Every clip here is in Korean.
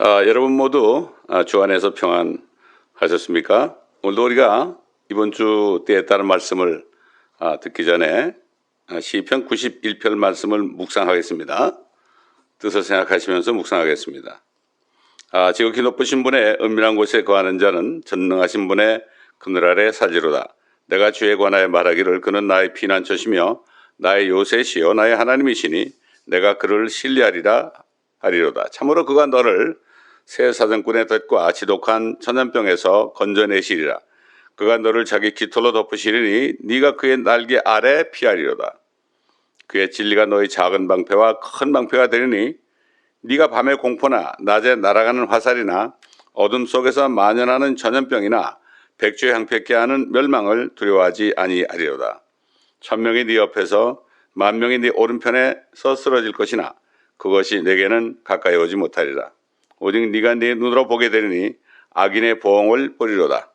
여러분 모두 주 안에서 평안하셨습니까? 오늘도 우리가 이번 주 때에 따른 말씀을 듣기 전에 시편 91편 말씀을 묵상하겠습니다. 뜻을 생각하시면서 묵상하겠습니다. 지극히 높으신 분의 은밀한 곳에 거하는 자는 전능하신 분의 그늘 아래 살리로다. 내가 주에 관하여 말하기를 그는 나의 피난처시며 나의 요새시요 나의 하나님이시니 내가 그를 신뢰하리라 하리로다. 참으로 그가 너를 새 사정꾼의 덫과 지독한 전염병에서 건져내시리라. 그가 너를 자기 깃털로 덮으시리니 네가 그의 날개 아래 피하리로다. 그의 진리가 너의 작은 방패와 큰 방패가 되리니 네가 밤의 공포나 낮에 날아가는 화살이나 어둠 속에서 만연하는 전염병이나 백주에 향폐케 하는 멸망을 두려워하지 아니하리로다. 1000명이 네 옆에서 10,000명이 네 오른편에서 쓰러질 것이나 그것이 내게는 가까이 오지 못하리라. 오직 네가 네 눈으로 보게 되리니 악인의 보응을 보리로다.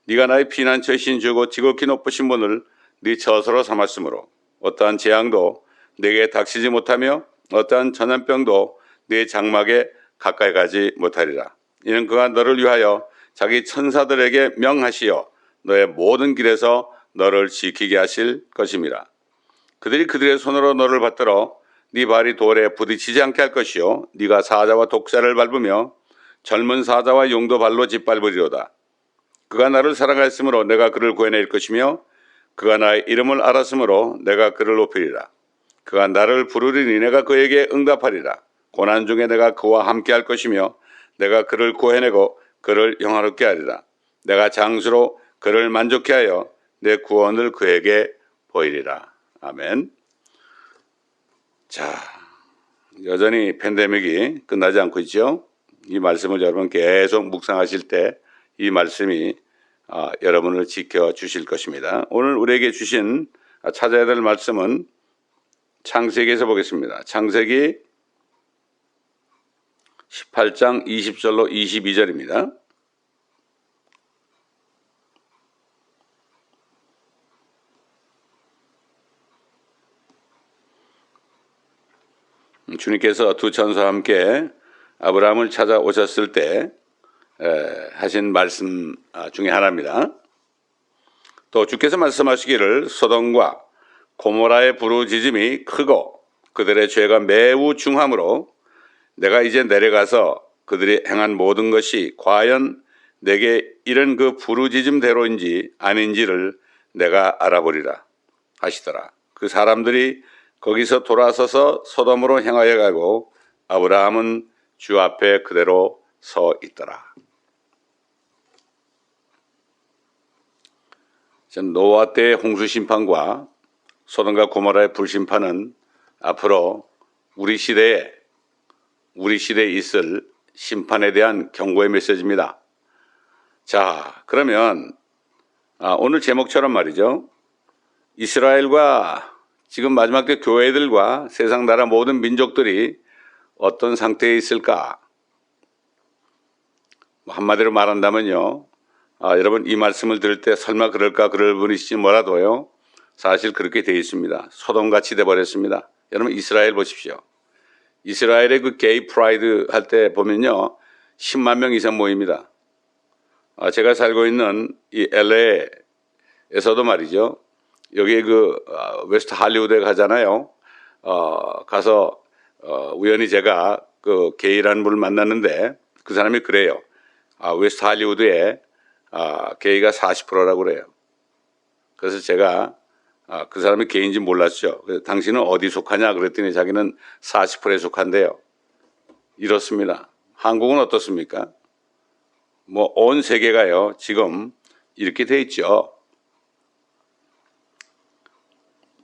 네가 나의 피난처이신 주고 지극히 높으신 분을 네 처소로 삼았으므로 어떠한 재앙도 내게 닥치지 못하며 어떠한 전염병도 네 장막에 가까이 가지 못하리라. 이는 그가 너를 위하여 자기 천사들에게 명하시어 너의 모든 길에서 너를 지키게 하실 것임이라. 그들이 그들의 손으로 너를 받들어 네 발이 돌에 부딪히지 않게 할 것이요 네가 사자와 독사를 밟으며 젊은 사자와 용도 발로 짓밟으리로다. 그가 나를 사랑하였으므로 내가 그를 구해낼 것이며 그가 나의 이름을 알았으므로 내가 그를 높이리라. 그가 나를 부르리니 내가 그에게 응답하리라. 고난 중에 내가 그와 함께 할 것이며 내가 그를 구해내고 그를 영화롭게 하리라. 내가 장수로 그를 만족케 하여 내 구원을 그에게 보이리라. 아멘. 자, 여전히 팬데믹이 끝나지 않고 있죠. 이 말씀을 여러분 계속 묵상하실 때 이 말씀이 여러분을 지켜주실 것입니다. 오늘 우리에게 주신 찾아야 될 말씀은 창세기에서 보겠습니다. 창세기 18장 20절로 22절입니다. 주님께서 두 천사와 함께 아브라함을 찾아오셨을 때 하신 말씀 중에 하나입니다. 또 주께서 말씀하시기를 소돔과 고모라의 부르짖음이 크고 그들의 죄가 매우 중함으로 내가 이제 내려가서 그들이 행한 모든 것이 과연 내게 이른 그 부르짖음대로인지 아닌지를 내가 알아보리라 하시더라. 그 사람들이 거기서 돌아서서 소돔으로 향하여 가고 아브라함은 주 앞에 그대로 서 있더라. 노아 때의 홍수 심판과 소돔과 고모라의 불심판은 앞으로 우리 시대에 있을 심판에 대한 경고의 메시지입니다. 자, 그러면 오늘 제목처럼 말이죠. 이스라엘과 지금 마지막 때 교회들과 세상 나라 모든 민족들이 어떤 상태에 있을까? 한마디로 말한다면요. 여러분 이 말씀을 들을 때 설마 그럴까 그럴 분이시지 뭐라도요. 사실 그렇게 되어 있습니다. 소돔같이 돼버렸습니다. 여러분 이스라엘 보십시오. 이스라엘의 그 게이 프라이드 할 때 보면요. 10만 명 이상 모입니다. 제가 살고 있는 이 LA에서도 말이죠. 여기 그 웨스트 할리우드에 가잖아요. 가서 우연히 제가 그 게이라는 분을 만났는데 그 사람이 그래요. 웨스트 할리우드에 게이가 40%라고 그래요. 그래서 제가 그 사람이 게이인지 몰랐죠. 그래서 당신은 어디 속하냐 그랬더니 자기는 40%에 속한대요. 이렇습니다. 한국은 어떻습니까? 뭐 온 세계가요. 지금 이렇게 돼 있죠.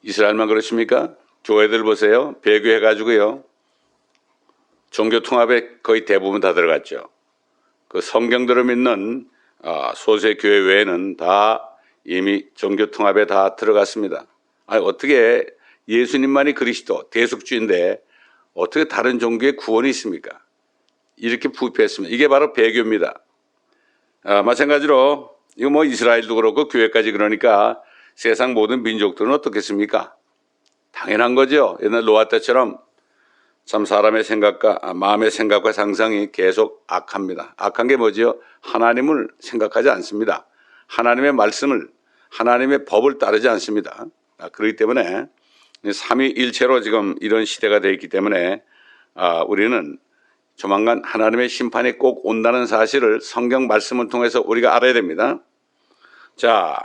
이스라엘만 그렇습니까? 교회들 보세요. 배교해가지고요. 종교 통합에 거의 대부분 다 들어갔죠. 그 성경대로 믿는 소수의 교회 외에는 다 이미 종교 통합에 다 들어갔습니다. 어떻게 예수님만이 그리스도 대속주인데 어떻게 다른 종교에 구원이 있습니까? 이렇게 부패했습니다. 이게 바로 배교입니다. 마찬가지로 이거 뭐 이스라엘도 그렇고 교회까지 그러니까 세상 모든 민족들은 어떻겠습니까? 당연한 거죠. 옛날 노아 때처럼 참 사람의 생각과 마음의 생각과 상상이 계속 악합니다. 악한 게 뭐지요? 하나님을 생각하지 않습니다. 하나님의 말씀을, 하나님의 법을 따르지 않습니다. 그렇기 때문에 삼위일체로 지금 이런 시대가 되어 있기 때문에 우리는 조만간 하나님의 심판이 꼭 온다는 사실을 성경 말씀을 통해서 우리가 알아야 됩니다. 자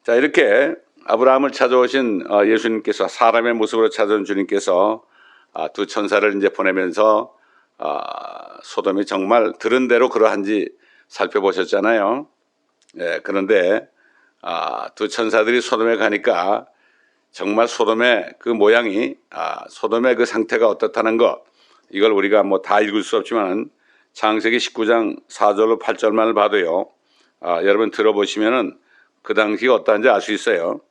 이렇게 아브라함을 찾아오신 예수님께서, 사람의 모습으로 찾아온 주님께서 두 천사를 이제 보내면서 소돔이 정말 들은 대로 그러한지 살펴보셨잖아요. 예, 그런데 두 천사들이 소돔에 가니까 정말 소돔의 그 모양이, 소돔의 그 상태가 어떻다는 것, 이걸 우리가 뭐 다 읽을 수 없지만 창세기 19장 4절로 8절만을 봐도요, 여러분 들어보시면은 그 당시가 어떠한지 알 수 있어요.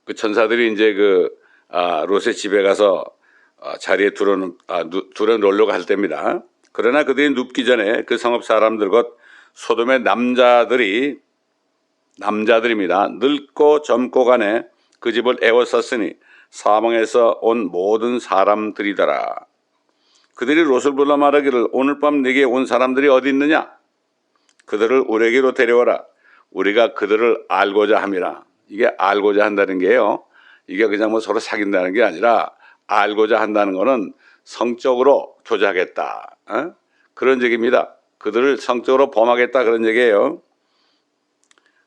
그 천사들이 이제 롯의 집에 가서 자리에 둘러 놓으려고 할 때입니다. 그러나 그들이 눕기 전에 그 성읍 사람들 곧 소돔의 남자들입니다. 늙고 젊고 간에 그 집을 애워쌌으니 사방에서 온 모든 사람들이더라. 그들이 롯을 불러 말하기를 오늘 밤 네게 온 사람들이 어디 있느냐? 그들을 우리에게로 데려와라. 우리가 그들을 알고자 함이라. 이게 알고자 한다는 게요, 이게 그냥 뭐 서로 사귄다는 게 아니라 알고자 한다는 거는 성적으로 교제하겠다, 그런 얘기입니다. 그들을 성적으로 범하겠다, 그런 얘기예요.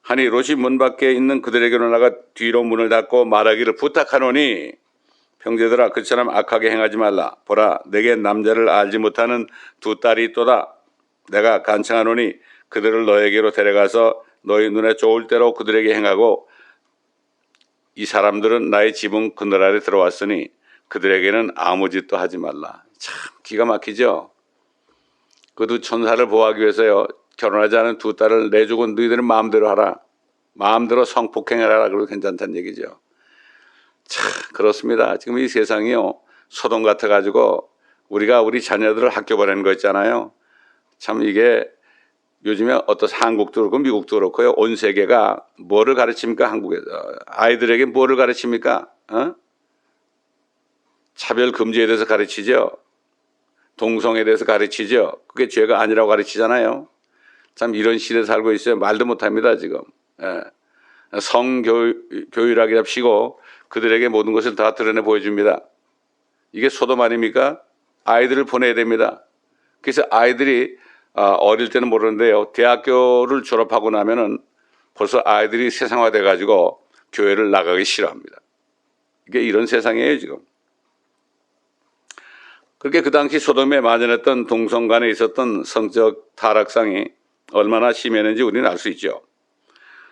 하니 롯이 문 밖에 있는 그들에게로 나가 뒤로 문을 닫고 말하기를 부탁하노니 형제들아 그처럼 악하게 행하지 말라. 보라 내게 남자를 알지 못하는 두 딸이 있도다. 내가 간청하노니 그들을 너에게로 데려가서 너희 눈에 좋을 대로 그들에게 행하고 이 사람들은 나의 지붕 그늘 아래 들어왔으니 그들에게는 아무 짓도 하지 말라. 참 기가 막히죠. 그 두 천사를 보호하기 위해서요, 결혼하지 않은 두 딸을 내주고 너희들은 마음대로 하라. 마음대로 성폭행하라. 그래도 괜찮다는 얘기죠. 참 그렇습니다. 지금 이 세상이요, 소돔 같아가지고 우리가 우리 자녀들을 학교 보내는 거 있잖아요. 참 이게 요즘에 한국도 그렇고 미국도 그렇고요, 온 세계가 뭐를 가르칩니까? 한국에서 아이들에게 뭐를 가르칩니까? 차별 금지에 대해서 가르치죠. 동성애에 대해서 가르치죠. 그게 죄가 아니라고 가르치잖아요. 참 이런 시대에 살고 있어요. 말도 못합니다 지금. 성교육이라고 합시고 그들에게 모든 것을 다 드러내 보여줍니다. 이게 소돔 아닙니까? 아이들을 보내야 됩니다. 그래서 아이들이 어릴 때는 모르는데요, 대학교를 졸업하고 나면은 벌써 아이들이 세상화돼 가지고 교회를 나가기 싫어합니다. 이게 이런 세상이에요 지금. 그렇게 그 당시 소돔에 만연했던 동성 간에 있었던 성적 타락상이 얼마나 심했는지 우리는 알 수 있죠.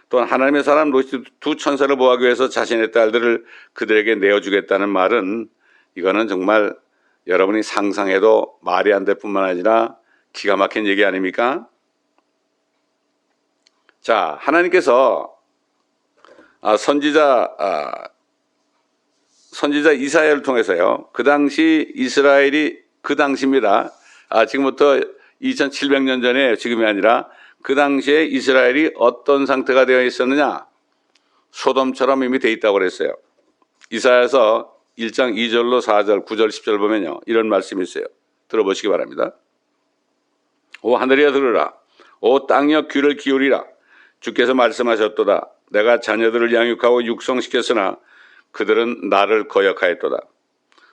또한 하나님의 사람 롯이 두 천사를 보호하기 위해서 자신의 딸들을 그들에게 내어주겠다는 말은, 이거는 정말 여러분이 상상해도 말이 안 될 뿐만 아니라 기가 막힌 얘기 아닙니까? 자, 하나님께서 선지자 이사야를 통해서요, 그 당시 이스라엘이, 그 당시입니다. 지금부터 2700년 전에, 지금이 아니라 그 당시에 이스라엘이 어떤 상태가 되어 있었느냐? 소돔처럼 이미 되어 있다고 그랬어요. 이사야서 1장 2절로 4절, 9절, 10절 보면요, 이런 말씀이 있어요. 들어보시기 바랍니다. 오 하늘이여 들으라. 오 땅이여 귀를 기울이라. 주께서 말씀하셨도다. 내가 자녀들을 양육하고 육성시켰으나 그들은 나를 거역하였도다.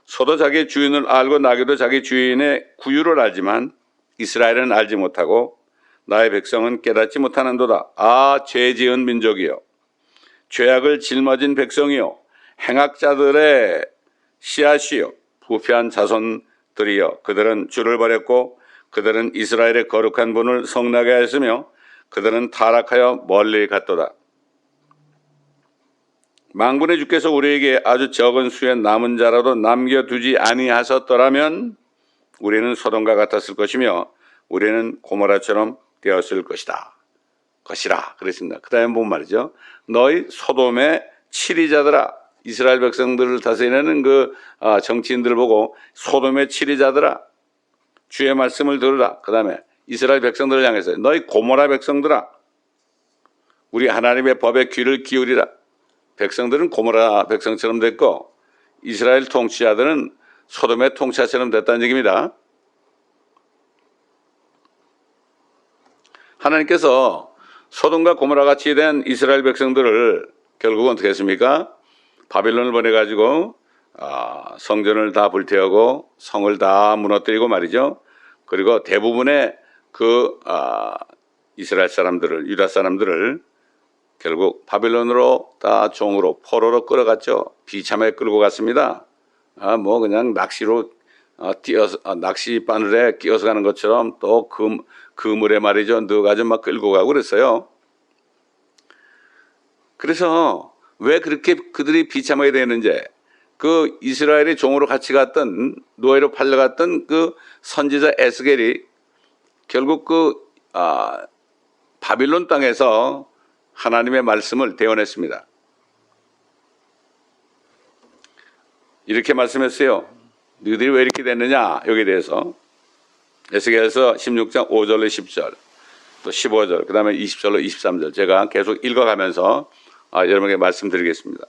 소도 자기 주인을 알고 나귀도 자기 주인의 구유를 알지만 이스라엘은 알지 못하고 나의 백성은 깨닫지 못하는도다. 죄 지은 민족이여, 죄악을 짊어진 백성이여, 행악자들의 씨앗이여, 부패한 자손들이여, 그들은 주를 버렸고 그들은 이스라엘의 거룩한 분을 성나게 하였으며 그들은 타락하여 멀리 갔도다. 만군의 주께서 우리에게 아주 적은 수의 남은 자라도 남겨두지 아니하셨더라면 우리는 소돔과 같았을 것이며 우리는 고모라처럼 되었을 것이라 그랬습니다. 그 다음에 뭔 말이죠? 너희 소돔의 치리자들아, 이스라엘 백성들을 다스리는 그 정치인들을 보고 소돔의 치리자들아, 주의 말씀을 들으라. 그 다음에 이스라엘 백성들을 향해서 너희 고모라 백성들아, 우리 하나님의 법에 귀를 기울이라. 백성들은 고모라 백성처럼 됐고 이스라엘 통치자들은 소돔의 통치자처럼 됐다는 얘기입니다. 하나님께서 소돔과 고모라 같이 된 이스라엘 백성들을 결국은 어떻게 했습니까? 바빌론을 보내가지고 성전을 다 불태우고 성을 다 무너뜨리고 말이죠. 그리고 대부분의 이스라엘 사람들을, 유다 사람들을 결국 바빌론으로 다 종으로 포로로 끌어갔죠. 비참하게 끌고 갔습니다. 그냥 낚시로 낚시 바늘에 끼어서 가는 것처럼 또 그물에 말이죠. 넣어가지고 막 끌고 가고 그랬어요. 그래서 왜 그렇게 그들이 비참하게 되는지, 그 이스라엘이 종으로 같이 갔던, 노예로 팔려갔던 그 선지자 에스겔이 결국 바빌론 땅에서 하나님의 말씀을 대언했습니다. 이렇게 말씀했어요. 너희들이 왜 이렇게 됐느냐, 여기에 대해서. 에스겔서 16장 5절로 10절, 또 15절, 그 다음에 20절로 23절 제가 계속 읽어가면서 여러분에게 말씀드리겠습니다.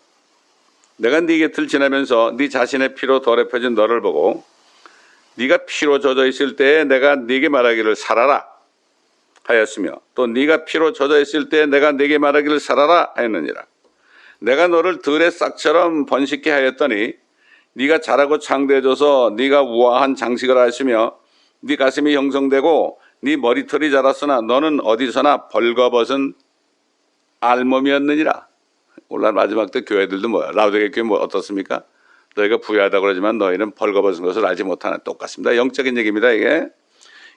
내가 네 곁을 지나면서 네 자신의 피로 더럽혀진 너를 보고 네가 피로 젖어 있을 때에 내가 네게 말하기를 살아라 하였으며, 또 네가 피로 젖어 있을 때에 내가 네게 말하기를 살아라 하였느니라. 내가 너를 들의 싹처럼 번식케 하였더니 네가 자라고 창대해져서 네가 우아한 장식을 하였으며 네 가슴이 형성되고 네 머리털이 자랐으나 너는 어디서나 벌거벗은 알몸이었느니라. 오늘 마지막 때 교회들도 라우디게 교회 어떻습니까? 너희가 부유하다고 그러지만 너희는 벌거벗은 것을 알지 못하는, 똑같습니다. 영적인 얘기입니다, 이게.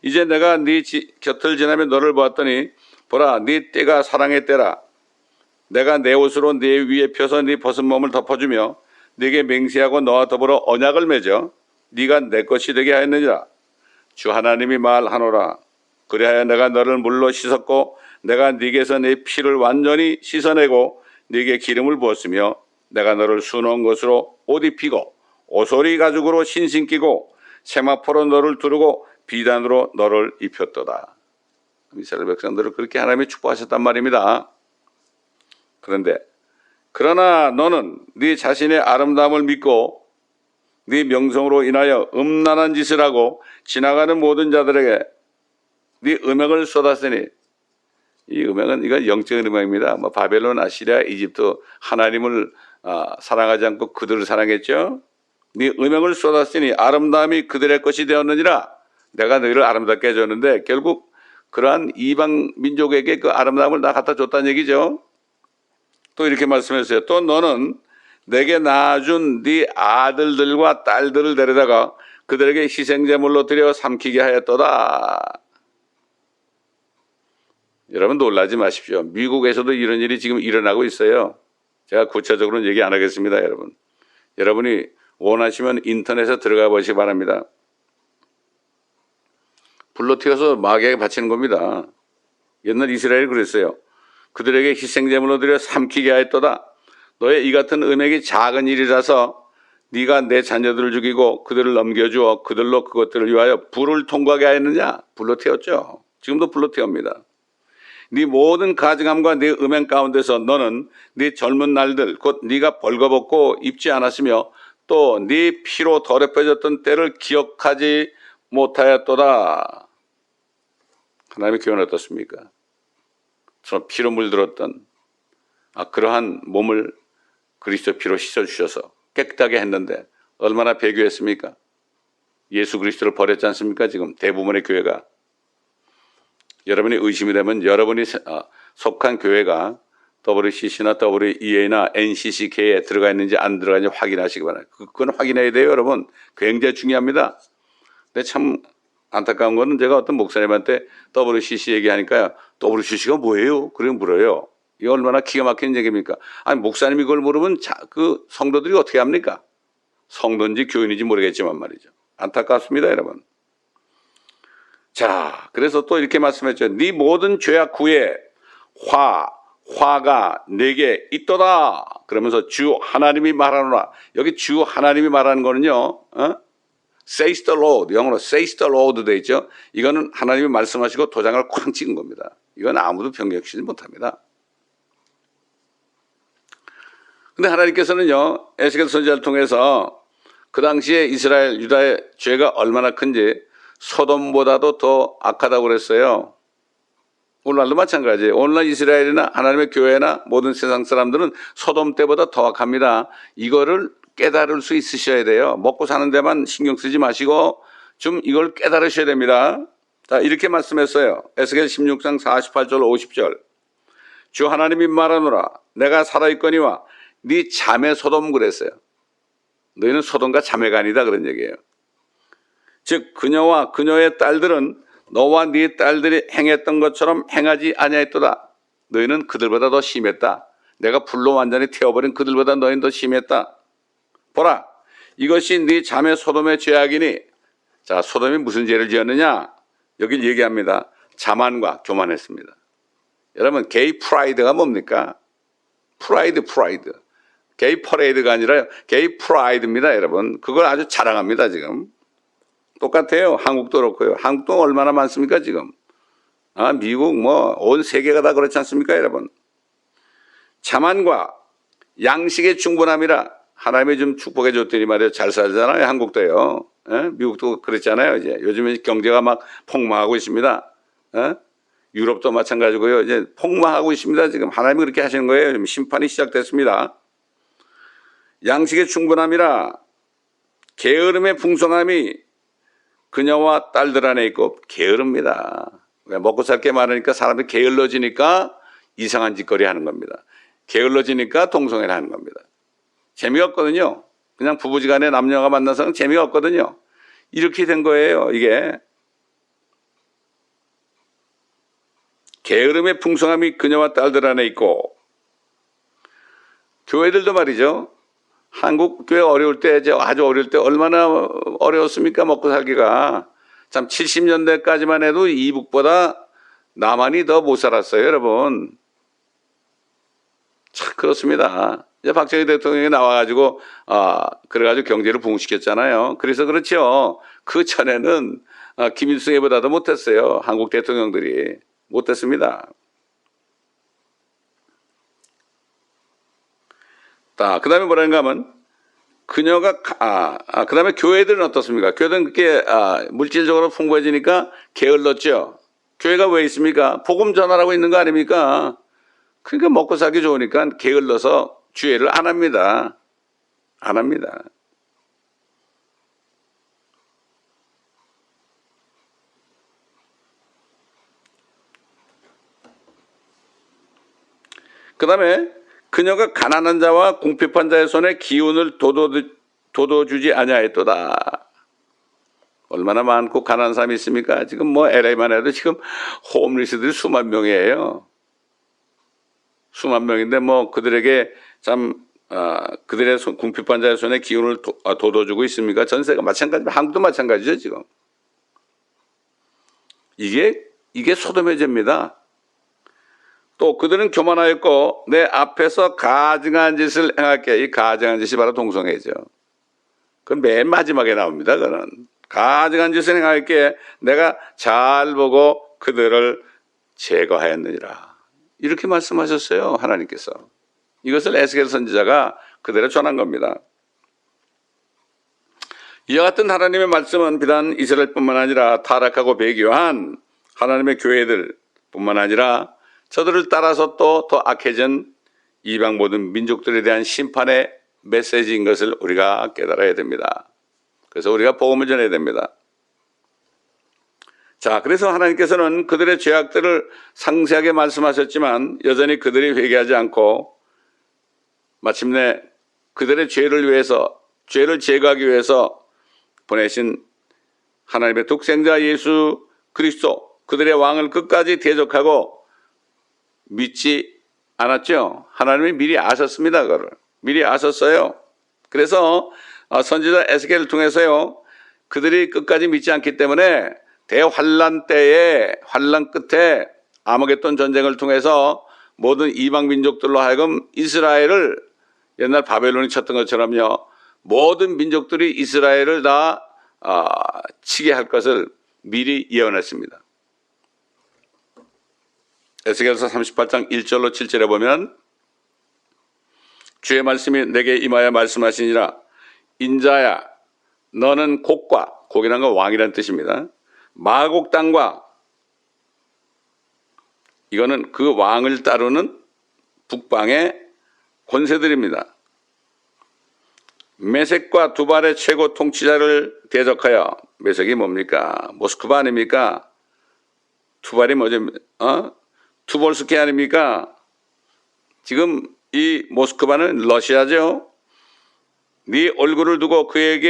이제 내가 네 곁을 지나며 너를 보았더니 보라, 네 때가 사랑의 때라. 내가 내 옷으로 네 위에 펴서 네 벗은 몸을 덮어주며 네게 맹세하고 너와 더불어 언약을 맺어 네가 내 것이 되게 하였느니라. 주 하나님이 말하노라. 그리하여 내가 너를 물로 씻었고 내가 네게서 네 피를 완전히 씻어내고 네게 기름을 부었으며 내가 너를 수놓은 것으로 옷 입히고 오소리 가죽으로 신신 끼고 세마포로 너를 두르고 비단으로 너를 입혔도다. 이스라엘 백성들을 그렇게 하나님이 축복하셨단 말입니다. 그러나 너는 네 자신의 아름다움을 믿고 네 명성으로 인하여 음란한 짓을 하고 지나가는 모든 자들에게 네 음행을 쏟았으니, 이 음행은 이건 영적인 음행입니다. 바벨론, 아시리아, 이집트 하나님을 사랑하지 않고 그들을 사랑했죠. 네 음행을 쏟았으니 아름다움이 그들의 것이 되었느니라. 내가 너희를 아름답게 해줬는데 결국 그러한 이방 민족에게 그 아름다움을 다 갖다 줬다는 얘기죠. 또 이렇게 말씀했어요. 또 너는 내게 낳아준 네 아들들과 딸들을 데려다가 그들에게 희생제물로 드려 삼키게 하였도다. 여러분 놀라지 마십시오. 미국에서도 이런 일이 지금 일어나고 있어요. 제가 구체적으로는 얘기 안 하겠습니다, 여러분. 여러분이 원하시면 인터넷에 들어가 보시기 바랍니다. 불로 튀어서 마귀에게 바치는 겁니다. 옛날 이스라엘이 그랬어요. 그들에게 희생제물로 드려 삼키게 하였도다. 너의 이 같은 음행이 작은 일이라서 네가 내 자녀들을 죽이고 그들을 넘겨주어 그들로 그것들을 위하여 불을 통과하게 하였느냐? 불로 태웠죠. 지금도 불로 태웁니다. 네 모든 가증함과 네 음행 가운데서 너는 네 젊은 날들 곧 네가 벌거벗고 입지 않았으며 또 네 피로 더럽혀졌던 때를 기억하지 못하였도다. 하나님의 교훈은 어떻습니까? 저 피로 물들었던 그러한 몸을 그리스도 피로 씻어주셔서 깨끗하게 했는데 얼마나 배교했습니까? 예수 그리스도를 버렸지 않습니까? 지금 대부분의 교회가. 여러분이 의심이 되면 여러분이 속한 교회가 WCC나 WEA나 NCCK에 들어가 있는지 안 들어가 있는지 확인하시기 바랍니다. 그건 확인해야 돼요, 여러분. 굉장히 중요합니다. 근데 참 안타까운 거는 제가 어떤 목사님한테 WCC 얘기하니까요. WCC가 뭐예요? 그러고 물어요. 이거 얼마나 기가 막히는 얘기입니까? 아니, 목사님이 그걸 물으면 그 성도들이 어떻게 합니까? 성도인지 교인인지 모르겠지만 말이죠. 안타깝습니다, 여러분. 자, 그래서 또 이렇게 말씀했죠. 네 모든 죄악 후에 화가 내게 있도다. 그러면서 주 하나님이 말하노라. 여기 주 하나님이 말하는 거는요. Says the Lord. 영어로 Says the Lord 돼 있죠. 이거는 하나님이 말씀하시고 도장을 쾅 찍은 겁니다. 이건 아무도 변경시키지 못합니다. 근데 하나님께서는요, 에스겔 선지자를 통해서 그 당시에 이스라엘, 유다의 죄가 얼마나 큰지 소돔보다도 더 악하다고 그랬어요. 오늘날도 마찬가지예요. 오늘날 이스라엘이나 하나님의 교회나 모든 세상 사람들은 소돔 때보다 더 악합니다. 이거를 깨달을 수 있으셔야 돼요. 먹고 사는 데만 신경 쓰지 마시고 좀 이걸 깨달으셔야 됩니다. 자, 이렇게 말씀했어요. 에스겔 16장 48절 50절. 주 하나님이 말하노라. 내가 살아있거니와 네 자매 소돔 그랬어요. 너희는 소돔과 자매가 아니다 그런 얘기예요. 즉 그녀와 그녀의 딸들은 너와 네 딸들이 행했던 것처럼 행하지 아니하였도다. 너희는 그들보다 더 심했다. 내가 불로 완전히 태워버린 그들보다 너희는 더 심했다. 보라, 이것이 네 자매 소돔의 죄악이니. 자, 소돔이 무슨 죄를 지었느냐? 여기 얘기합니다. 자만과 교만했습니다. 여러분, 게이 프라이드가 뭡니까? 프라이드. 게이 퍼레이드가 아니라 게이 프라이드입니다, 여러분. 그걸 아주 자랑합니다, 지금. 똑같아요. 한국도 그렇고요. 한국도 얼마나 많습니까, 지금? 미국, 온 세계가 다 그렇지 않습니까, 여러분? 자만과 양식의 충분함이라 하나님이 좀 축복해 줬더니 말이에요. 잘 살잖아요, 한국도요. 미국도 그랬잖아요, 이제. 요즘에 경제가 막 폭망하고 있습니다. 유럽도 마찬가지고요. 이제 폭망하고 있습니다, 지금. 하나님이 그렇게 하시는 거예요. 지금 심판이 시작됐습니다. 양식의 충분함이라 게으름의 풍성함이 그녀와 딸들 안에 있고. 게으릅니다. 왜? 먹고 살 게 많으니까 사람들이 게을러지니까 이상한 짓거리 하는 겁니다. 게을러지니까 동성애를 하는 겁니다. 재미가 없거든요. 그냥 부부지간에 남녀가 만나서는 재미가 없거든요. 이렇게 된 거예요, 이게. 게으름의 풍성함이 그녀와 딸들 안에 있고. 교회들도 말이죠. 한국 교회 어려울 때, 아주 어려울 때 얼마나 어려웠습니까? 먹고 살기가. 참 70년대까지만 해도 이북보다 남한이 더 못 살았어요, 여러분. 참 그렇습니다. 이제 박정희 대통령이 나와가지고 그래가지고 경제를 부흥시켰잖아요. 그래서 그렇죠. 그 전에는 김일성보다도 못했어요. 한국 대통령들이 못했습니다. 그 다음에 뭐라는가 하면, 그녀가, 그 다음에 교회들은 어떻습니까? 교회들은 그렇게, 물질적으로 풍부해지니까 게을렀죠. 교회가 왜 있습니까? 복음 전하라고 있는 거 아닙니까? 그러니까 먹고 살기 좋으니까 게을러서 주의를 안 합니다. 안 합니다. 그 다음에, 그녀가 가난한 자와 궁핍한 자의 손에 기운을 돋워주지 아니하였도다. 얼마나 많고 가난한 사람이 있습니까? 지금 LA만 해도 지금 홈리스들이 수만 명이에요. 수만 명인데 그들에게 참 그들의 궁핍한 자의 손에 기운을 돋워주고 있습니까? 전세가 마찬가지, 한국도 마찬가지죠, 지금. 이게 소돔의 죄입니다. 또 그들은 교만하였고 내 앞에서 가증한 짓을 행할게. 이 가증한 짓이 바로 동성애죠. 그건 맨 마지막에 나옵니다. 그는 가증한 짓을 행할게. 내가 잘 보고 그들을 제거하였느니라. 이렇게 말씀하셨어요, 하나님께서. 이것을 에스겔 선지자가 그대로 전한 겁니다. 이와 같은 하나님의 말씀은 비단 이스라엘뿐만 아니라 타락하고 배교한 하나님의 교회들 뿐만 아니라 저들을 따라서 또 더 악해진 이방 모든 민족들에 대한 심판의 메시지인 것을 우리가 깨달아야 됩니다. 그래서 우리가 복음을 전해야 됩니다. 자, 그래서 하나님께서는 그들의 죄악들을 상세하게 말씀하셨지만 여전히 그들이 회개하지 않고 마침내 그들의 죄를 위해서, 죄를 제거하기 위해서 보내신 하나님의 독생자 예수 그리스도, 그들의 왕을 끝까지 대적하고 믿지 않았죠. 하나님이 미리 아셨습니다. 그걸 미리 아셨어요. 그래서 선지자 에스겔을 통해서요, 그들이 끝까지 믿지 않기 때문에 대환란 때에, 환란 끝에 아마겟돈 전쟁을 통해서 모든 이방 민족들로 하여금 이스라엘을, 옛날 바벨론이 쳤던 것처럼요, 모든 민족들이 이스라엘을 다 치게 할 것을 미리 예언했습니다. 에스겔서 38장 1절로 7절에 보면 주의 말씀이 내게 임하여 말씀하시니라. 인자야, 너는 곡과, 곡이란 건 왕이라는 뜻입니다. 마곡 땅과, 이거는 그 왕을 따르는 북방의 권세들입니다. 메섹과 두발의 최고 통치자를 대적하여, 메섹이 뭡니까? 모스크바 아닙니까? 두발이 뭐죠? 투볼스키 아닙니까? 지금 이 모스크바는 러시아죠. 네 얼굴을 두고 그에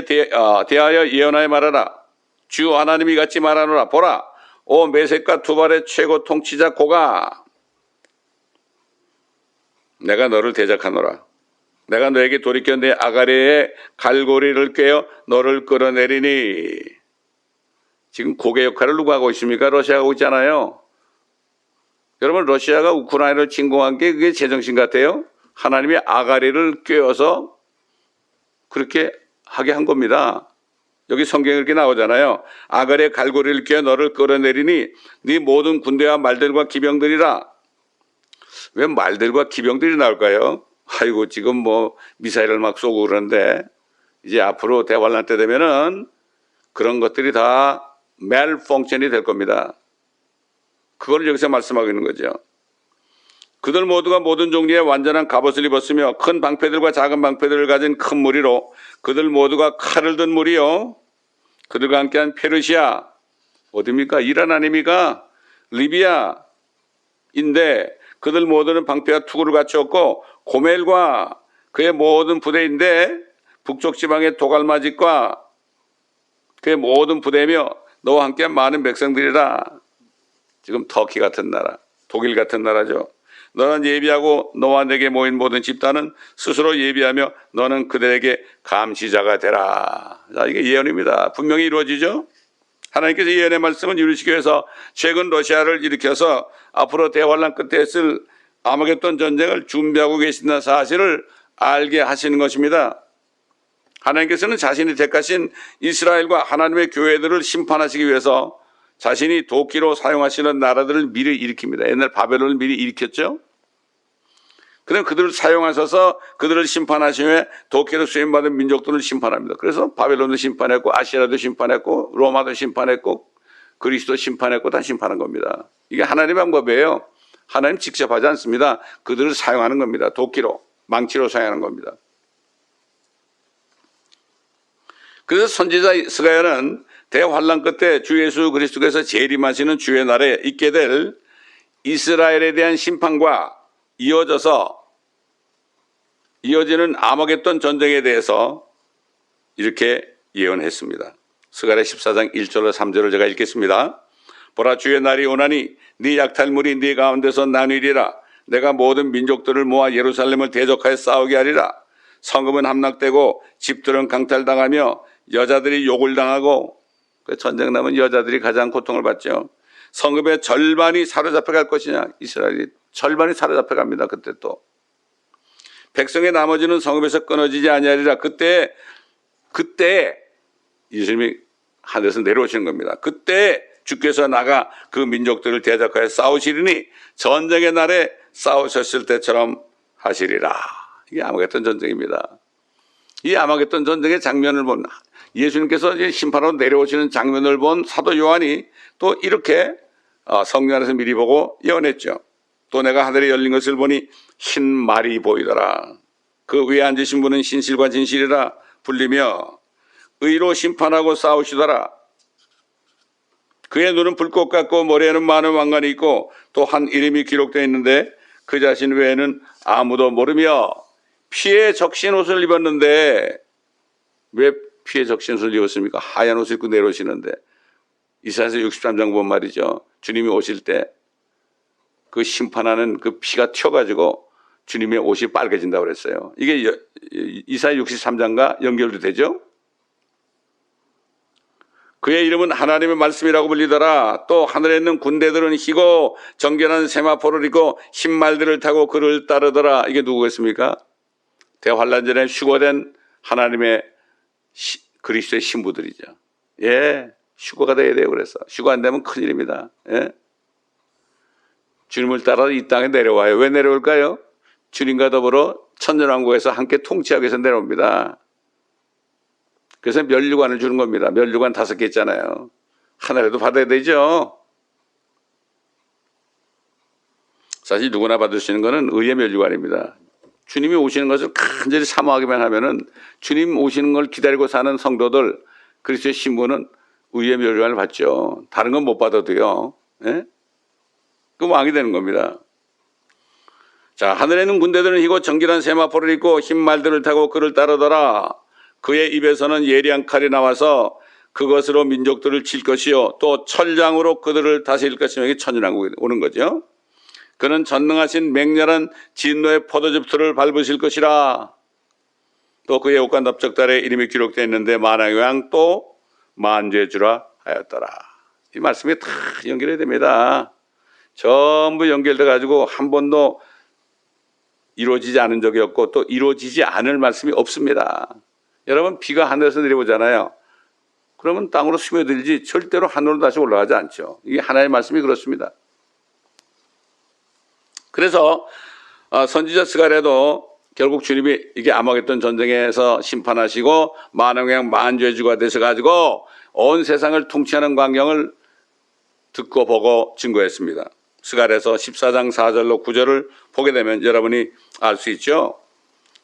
대하여 예언하여 말하라. 주 하나님이 같이 말하노라. 보라, 오 메섹과 두발의 최고 통치자 고가, 내가 너를 대적하노라. 내가 너에게 돌이켜 내 아가리의 갈고리를 꿰어 너를 끌어내리니. 지금 고개 역할을 누가 하고 있습니까? 러시아가 하고 있잖아요. 여러분, 러시아가 우크라이나를 침공한 게 그게 제정신 같아요? 하나님의 아가리를 꿰어서 그렇게 하게 한 겁니다. 여기 성경에 이렇게 나오잖아요. 아가리의 갈고리를 꿰어 너를 끌어내리니 네 모든 군대와 말들과 기병들이라. 왜 말들과 기병들이 나올까요? 아이고, 지금 뭐 미사일을 막 쏘고 그러는데 이제 앞으로 대환란 때 되면은 그런 것들이 다 malfunction이 될 겁니다. 그걸 여기서 말씀하고 있는 거죠. 그들 모두가 모든 종류의 완전한 갑옷을 입었으며 큰 방패들과 작은 방패들을 가진 큰 무리로, 그들 모두가 칼을 든 무리요. 그들과 함께한 페르시아, 어디입니까? 이란 아닙니까? 리비아인데 그들 모두는 방패와 투구를 갖추었고 고멜과 그의 모든 부대인데 북쪽 지방의 도갈마짓과 그의 모든 부대며 너와 함께한 많은 백성들이라. 지금 터키 같은 나라, 독일 같은 나라죠. 너는 예비하고 너와 내게 모인 모든 집단은 스스로 예비하며 너는 그들에게 감시자가 되라. 자, 이게 예언입니다. 분명히 이루어지죠. 하나님께서 예언의 말씀을 이루시기 위해서 최근 러시아를 일으켜서 앞으로 대환란 끝에 있을 아마겟돈 전쟁을 준비하고 계신다는 사실을 알게 하시는 것입니다. 하나님께서는 자신이 택하신 이스라엘과 하나님의 교회들을 심판하시기 위해서 자신이 도끼로 사용하시는 나라들을 미리 일으킵니다. 옛날 바벨론을 미리 일으켰죠. 그럼 그들을 사용하셔서 그들을 심판하신 후에 도끼로 수임받은 민족들을 심판합니다. 그래서 바벨론도 심판했고 아시라도 심판했고 로마도 심판했고 그리스도 심판했고 다 심판한 겁니다. 이게 하나님의 방법이에요. 하나님 직접 하지 않습니다. 그들을 사용하는 겁니다. 도끼로, 망치로 사용하는 겁니다. 그래서 선지자 스가랴는 대환란 끝에 주 예수 그리스도께서 재림하시는 주의 날에 있게 될 이스라엘에 대한 심판과 이어지는 아마겟돈 전쟁에 대해서 이렇게 예언했습니다. 스가랴 14장 1절로 3절을 제가 읽겠습니다. 보라, 주의 날이 오나니 네 약탈물이 네 가운데서 나뉘리라. 내가 모든 민족들을 모아 예루살렘을 대적하여 싸우게 하리라. 성읍은 함락되고 집들은 강탈당하며 여자들이 욕을 당하고, 전쟁 나면 여자들이 가장 고통을 받죠. 성읍의 절반이 사로잡혀 갈 것이냐. 이스라엘이 절반이 사로잡혀 갑니다. 그때 또 백성의 나머지는 성읍에서 끊어지지 아니하리라. 그때 예수님이 하늘에서 내려오시는 겁니다. 그때 주께서 나가 그 민족들을 대적하여 싸우시리니 전쟁의 날에 싸우셨을 때처럼 하시리라. 이게 아마겟돈 전쟁입니다. 이 아마겟돈 전쟁의 장면을 본 예수님께서 이제 심판으로 내려오시는 장면을 본 사도 요한이 또 이렇게 성경 안에서 미리 보고 예언했죠. 또 내가 하늘에 열린 것을 보니 흰 말이 보이더라. 그 위에 앉으신 분은 신실과 진실이라 불리며 의로 심판하고 싸우시더라. 그의 눈은 불꽃 같고 머리에는 많은 왕관이 있고 또 한 이름이 기록되어 있는데 그 자신 외에는 아무도 모르며 피에 적신 옷을 입었는데, 왜 피에 적신 옷을 입었습니까? 하얀 옷을 입고 내려오시는데, 이사야서 63장 보면 말이죠. 주님이 오실 때 그 심판하는 그 피가 튀어가지고 주님의 옷이 빨개진다고 그랬어요. 이게 이사야 63장과 연결도 되죠. 그의 이름은 하나님의 말씀이라고 불리더라. 또 하늘에 있는 군대들은 희고 정결한 세마포를 입고 흰 말들을 타고 그를 따르더라. 이게 누구겠습니까? 대환란 전에 휴거된 하나님의 그리스도의 신부들이죠. 예, 휴거가 돼야 돼요. 그래서 휴거 안 되면 큰일입니다. 예? 주님을 따라 이 땅에 내려와요. 왜 내려올까요? 주님과 더불어 천년왕국에서 함께 통치하기 위해서 내려옵니다. 그래서 면류관을 주는 겁니다. 면류관 5개 있잖아요. 하나라도 받아야 되죠. 사실 누구나 받을 수 있는 것은 의의 면류관입니다. 주님이 오시는 것을 간절히 사모하기만 하면은 주님 오시는 걸 기다리고 사는 성도들, 그리스도의 신부는 의의 면류관을 받죠. 다른 건 못 받아도요. 예? 그 왕이 되는 겁니다. 자, 하늘에는 군대들은 희고 정결한 세마포를 입고 흰 말들을 타고 그를 따르더라. 그의 입에서는 예리한 칼이 나와서 그것으로 민족들을 칠 것이요 또 철장으로 그들을 다스릴 것이며 이게 천년왕국에 오는 거죠. 그는 전능하신 맹렬한 진노의 포도즙틀을 밟으실 것이라. 또 그의 옷과 납작달에 이름이 기록되어 있는데 만왕의 왕 또 만주의 주라 하였더라. 이 말씀이 다 연결이 됩니다. 전부 연결돼 가지고 한 번도 이루어지지 않은 적이 없고 또 이루어지지 않을 말씀이 없습니다. 여러분 비가 하늘에서 내려오잖아요. 그러면 땅으로 스며들지 절대로 하늘로 다시 올라가지 않죠. 이게 하나의 말씀이 그렇습니다. 그래서 선지자 스가랴도 결국 주님이 이게 아마겟돈 전쟁에서 심판하시고 만왕의 왕 만주의 주가 되셔가지고 온 세상을 통치하는 광경을 듣고 보고 증거했습니다. 스가랴서 14장 4절로 9절을 보게 되면 여러분이 알 수 있죠.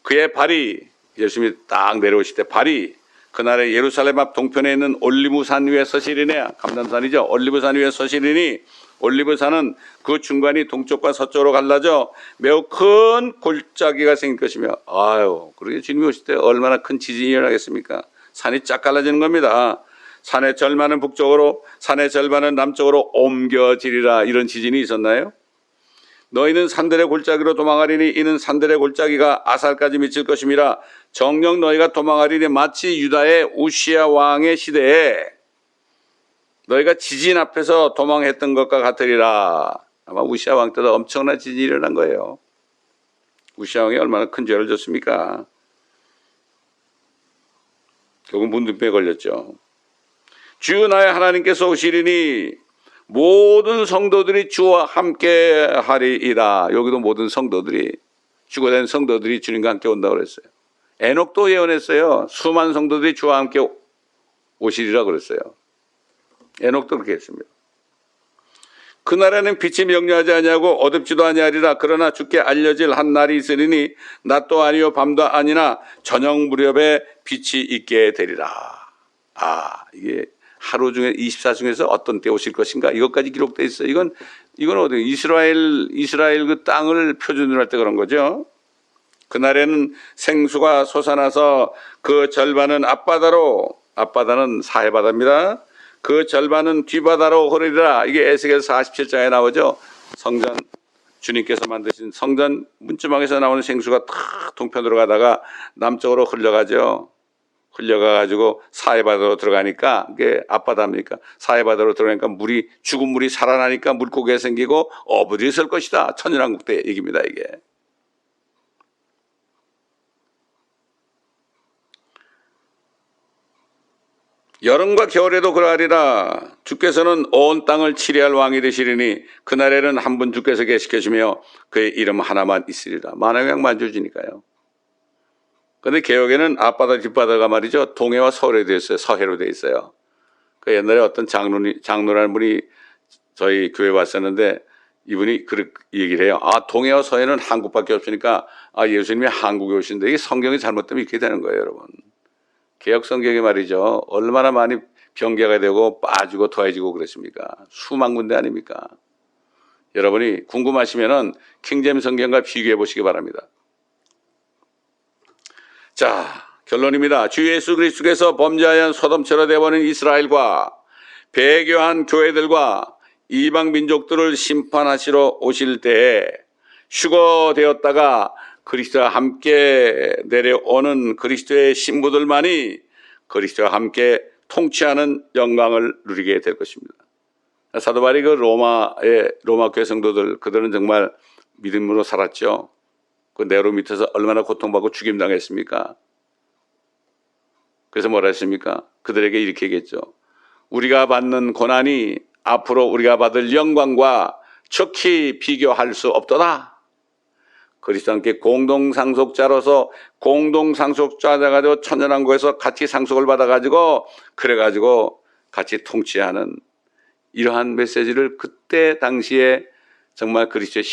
그의 발이 예수님이 딱 내려오실 때 발이 그날에 예루살렘 앞 동편에 있는 올리브산 위에 서시리니, 감람산이죠. 올리브산 위에 서시리니 올리브산은 그 중간이 동쪽과 서쪽으로 갈라져 매우 큰 골짜기가 생길 것이며, 아유, 그러게 주님이 오실 때 얼마나 큰 지진이 일어나겠습니까? 산이 쫙 갈라지는 겁니다. 산의 절반은 북쪽으로, 산의 절반은 남쪽으로 옮겨지리라. 이런 지진이 있었나요? 너희는 산들의 골짜기로 도망하리니 이는 산들의 골짜기가 아살까지 미칠 것임이라. 정녕 너희가 도망하리니 마치 유다의 우시야 왕의 시대에 너희가 지진 앞에서 도망했던 것과 같으리라. 아마 우시야 왕 때도 엄청난 지진이 일어난 거예요. 우시야 왕이 얼마나 큰 죄를 졌습니까? 결국 문둥병에 걸렸죠. 주 나의 하나님께서 오시리니 모든 성도들이 주와 함께 하리이다. 여기도 모든 성도들이, 죽어된 성도들이 주님과 함께 온다고 그랬어요. 에녹도 예언했어요. 수많은 성도들이 주와 함께 오시리라 그랬어요. 에녹도 그렇게 했습니다. 그날에는 빛이 명료하지 아니하고 어둡지도 아니하리라. 그러나 주께 알려질 한 날이 있으리니 낮도 아니요 밤도 아니나 저녁 무렵에 빛이 있게 되리라. 이게 하루 중에 24 중에서 어떤 때 오실 것인가, 이것까지 기록되어 있어요. 이건 어디 이스라엘 그 땅을 표준으로 할 때 그런 거죠. 그날에는 생수가 솟아나서 그 절반은 앞바다는 사해바다입니다. 그 절반은 뒷바다로 흐르리라. 이게 에스겔 47장에 나오죠. 성전, 주님께서 만드신 성전 문지방에서 나오는 생수가 탁 동편으로 가다가 남쪽으로 흘러가죠. 흘려가가지고 사해바다로 들어가니까, 이게 앞바다입니까? 사해바다로 들어가니까 죽은 물이 살아나니까 물고기가 생기고 어부들이 설 것이다. 천년왕국 때 얘기입니다, 이게. 여름과 겨울에도 그러하리라. 주께서는 온 땅을 치리할 왕이 되시리니 그날에는 한 분 주께서 계시켜주며 그의 이름 하나만 있으리라. 만왕의 왕 만주지니까요. 그런데 개혁에는 앞바다 뒷바다가 말이죠, 동해와 서해로 되어 있어요. 서해로 되어 있어요. 그 옛날에 어떤 장로라는 분이 저희 교회 왔었는데 이분이 그 얘기를 해요. 동해와 서해는 한국밖에 없으니까 예수님이 한국에 오신데, 이게 성경이 잘못되면 이렇게 되는 거예요, 여러분. 개혁 성경이 말이죠, 얼마나 많이 변개가 되고 빠지고 더해지고 그랬습니까? 수만 군데 아닙니까? 여러분이 궁금하시면은 킹제임스 성경과 비교해 보시기 바랍니다. 자, 결론입니다. 주 예수 그리스도께서 범죄하여 소돔처럼 되어버린 이스라엘과 배교한 교회들과 이방 민족들을 심판하시러 오실 때에 휴거되었다가 그리스도와 함께 내려오는 그리스도의 신부들만이 그리스도와 함께 통치하는 영광을 누리게 될 것입니다. 사도 바울이 그 로마 교회 성도들, 그들은 정말 믿음으로 살았죠. 그 네로 밑에서 얼마나 고통받고 죽임당했습니까? 그래서 뭐라 했습니까? 그들에게 이렇게 얘기했죠. 우리가 받는 고난이 앞으로 우리가 받을 영광과 척히 비교할 수 없도다. 그리스도와 함께 공동상속자로서 공동상속자가 가지고 천연왕국에서 같이 상속을 받아가지고 그래가지고 같이 통치하는 이러한 메시지를 그때 당시에 정말 그리스도의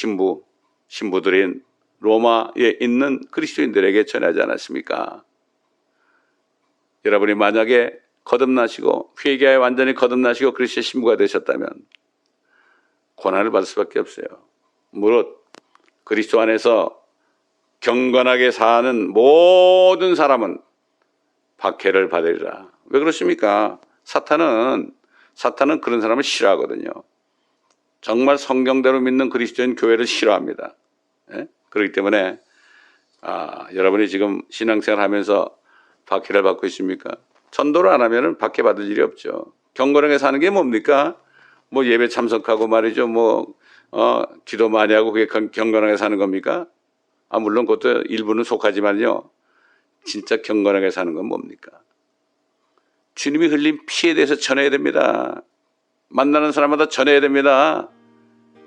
신부들인 로마에 있는 그리스도인들에게 전하지 않았습니까? 여러분이 만약에 거듭나시고 회개에 완전히 거듭나시고 그리스도의 신부가 되셨다면 고난을 받을 수밖에 없어요. 무릇 그리스도 안에서 경건하게 사는 모든 사람은 박해를 받으리라. 왜 그렇습니까? 사탄은 그런 사람을 싫어하거든요. 정말 성경대로 믿는 그리스도인 교회를 싫어합니다. 예? 그렇기 때문에 여러분이 지금 신앙생활 하면서 박해를 받고 있습니까? 전도를 안 하면 박해 받을 일이 없죠. 경건하게 사는 게 뭡니까? 뭐 예배 참석하고 말이죠. 기도 많이 하고 그게 경건하게 사는 겁니까? 물론 그것도 일부는 속하지만요. 진짜 경건하게 사는 건 뭡니까? 주님이 흘린 피에 대해서 전해야 됩니다. 만나는 사람마다 전해야 됩니다.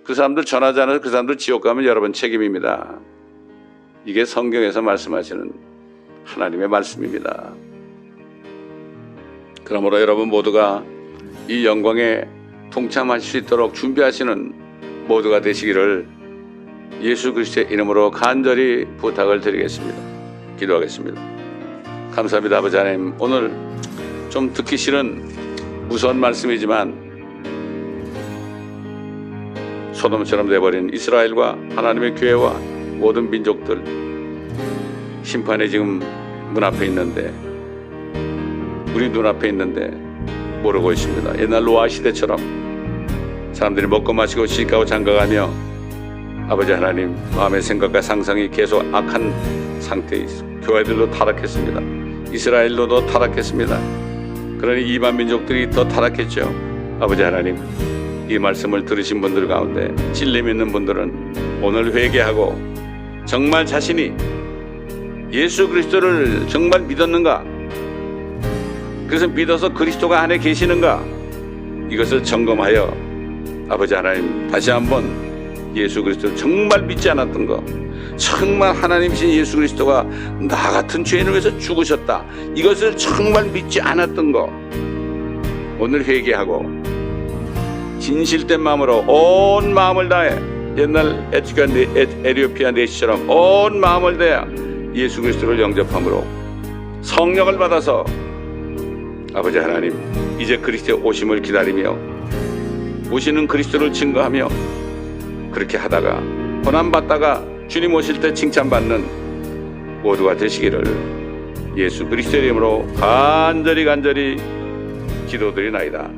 그 사람들 전하지 않아서 그 사람들 지옥 가면 여러분 책임입니다. 이게 성경에서 말씀하시는 하나님의 말씀입니다. 그러므로 여러분 모두가 이 영광에 동참하실 수 있도록 준비하시는 모두가 되시기를 예수 그리스도의 이름으로 간절히 부탁을 드리겠습니다. 기도하겠습니다. 감사합니다. 아버지 하나님, 오늘 좀 듣기 싫은 무서운 말씀이지만 소돔처럼 돼버린 이스라엘과 하나님의 교회와 모든 민족들 심판이 지금 눈앞에 있는데, 우리 눈앞에 있는데 모르고 있습니다. 옛날 노아 시대처럼 사람들이 먹고 마시고 시집가고 장가가며 아버지 하나님 마음의 생각과 상상이 계속 악한 상태에 있어. 교회들도 타락했습니다. 이스라엘도 더 타락했습니다. 그러니 이반 민족들이 더 타락했죠. 아버지 하나님, 이 말씀을 들으신 분들 가운데 진리 있는 분들은 오늘 회개하고 정말 자신이 예수 그리스도를 정말 믿었는가, 그래서 믿어서 그리스도가 안에 계시는가, 이것을 점검하여 아버지 하나님 다시 한번 예수 그리스도를 정말 믿지 않았던 것, 정말 하나님이신 예수 그리스도가 나 같은 죄인을 위해서 죽으셨다, 이것을 정말 믿지 않았던 것 오늘 회개하고 진실된 마음으로 온 마음을 다해 옛날 에티오피아 내시처럼 온 마음을 다해 예수 그리스도를 영접함으로 성령을 받아서 아버지 하나님 이제 그리스도의 오심을 기다리며 오시는 그리스도를 증거하며 그렇게 하다가 고난받다가 주님 오실 때 칭찬받는 모두가 되시기를 예수 그리스도의 이름으로 간절히 기도드리나이다.